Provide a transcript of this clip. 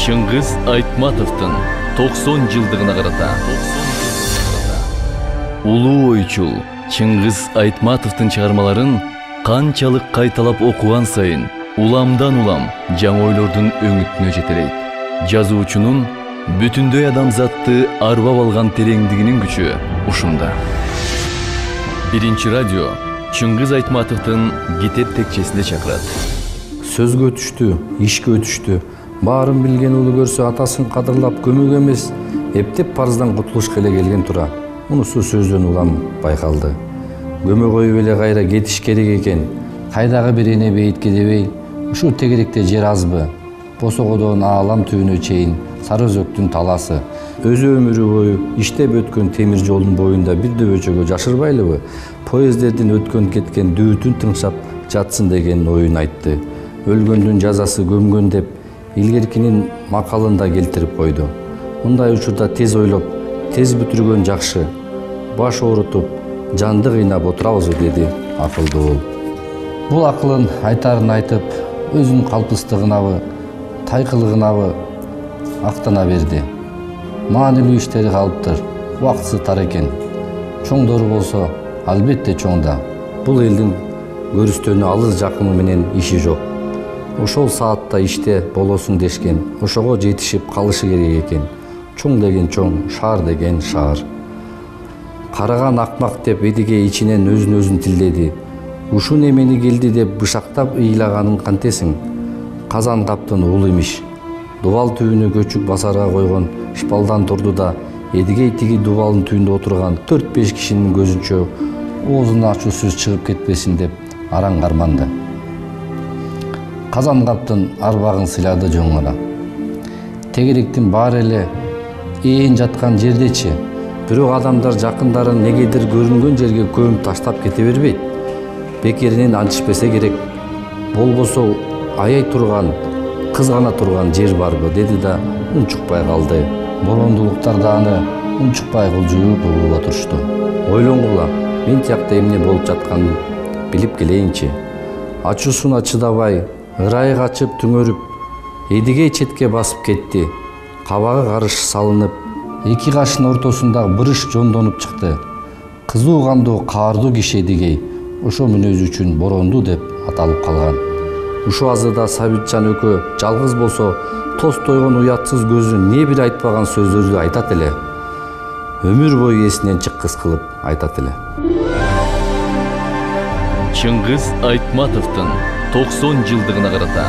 Чыңгыз Айтматовдун 90 жылдыгына карата улуу ойчул Чыңгыз Айтматовдун чыгармаларын канчалык кайталап окуган сайын уламдан улам жаңы ойлордун өңүтүнө жетелейт. Жазуучунун бүтүндөй адамзатты арбап алган тереңдигинин күчү ушунда. Биринчи радио Чыңгыз Айтматовдун китеп текчесинде чакырат. Сөзгө өтүштү, ишке өтүштү. Баарын билген улу көрсө атасын кадырлап көмөк эмес, эптеп парыздан кутулушка эле келген тура. Мунусу сөздөн улам байкалды. Көмөк коюп эле кайра кетиш керек экен. Кайдагы бир эне бейитке дебей, ушул тегеректе жер азбы? Босогодон аалам түбүнө чейин сары өзөктүн таласы. Өзү өмүрү бою иштеп өткөн темир жолдун боюнда бир дөбөчөгө жашырбайлыбы? Поездердин өткөн кеткен дүүтүн тыңшап жатсын деген оюн айтты. Өлгөндүн жазасы көмгөн деп илгеркинин макалында келтирип койду. Мындай учурда тез ойлоп, тез бүтүргөн жакшы. Баш оорутуп, жанды кыйнап отурабызбы, деди акылдуу. Бул акылын айтарын айтып, өзүнүн калпыстыгынабы, тайкылыгынабы актана берди. Маанилүү иштери калыптыр, убактысы тар экен. Чоңдору болсо, албетте чоңда. Бул элдин көрүстөнү алыс жакыны менен иши жок. Ошол саатта иште болосуң дешкен, ошого жетишип калышы керек экен. Чоң деген чоң, шаар деген шаар. Караган акмак деп эдиге ичинен өзүн тилдеди. Ушул немени келди деп бышактап ыйлаганын кантесиң? Казан каптын уулу имиш. Дубал түбүнө көчүк басарга койгон шпалдан турду да, эдигей тиги дубалдын түбүндө отурган 4-5 кишинин көзүнчө оозун ачуусуз чыгып кетпесин деп араң карманды. Казан каптын арбагын сыйлады жоңора. Тегеректин баары эле ээн жаткан жердечи. Бирок адамдар жакындарын негедир көрүнгөн жерге көмүп таштап кете бербейт. Бекеринен антишпесе керек. Болбосо аяй турган, кызгана турган жер барбы, деди да унчукпай калды. Борондулуктар да аны унчукпай кылжууп угуп отурушту. Ойлонгула, мен тиякта эмне болуп жатканын билип келейинчи. Ачуусуна чыдабай, ырайы качып түңөрүп, эдигей четке басып кетти. Кабагы карыш салынып, эки кашын ортосундагы бырыш жондонуп чыкты. Кызуу кандуу каардуу киши эдигей. Ошо мүнөзү үчүн Боронду деп аталып калган. Ушул азырда Сабитжан өкө жалгыз болсо, тоз тойгон уятсыз көзү не бир айтпаган сөздөрдү айтат эле. Өмүр бою эсинен чыккыс кылып айтат эле. Чыңгыз Айтматовдун 90 жылдыгына карата